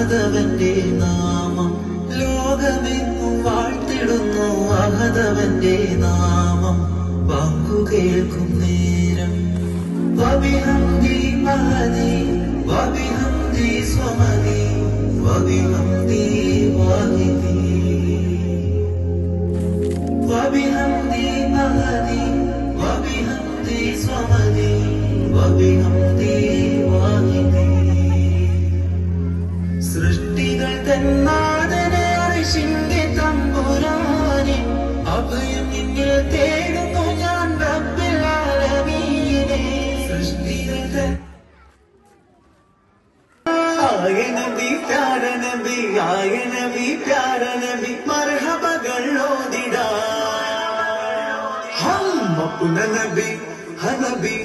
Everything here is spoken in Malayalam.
അഹദവന്റെ നാമം ലോകമെങ്ങും വാഴ്ത്തിടുന്നു അഹദവന്റെ നാമം പങ്കുകേൾക്കും നേരം വബിഹംദി മഹദി വബിഹംദി സ്വമദി വബിഹംദി വാഹിദി വബിഹംദി മഹദി വബിഹംദി സ്വമദി വബിഹംദി വാഹിദി സൃഷ്ടികൾ തന്നാദനെ അർശിന്റെ തമ്പുരാനെ അഭയം നിന്നിൽ തേടുന്നു ഞാൻ റബ്ബിൽ ആലമീനെ സൃഷ്ടികൾ തൻ ആയ നബി പ്യാര നബി ആയ നബി പ്യാര നബി മർഹബകൾ ഓതിടാം ഹം അപ്ന നബി ഹനബി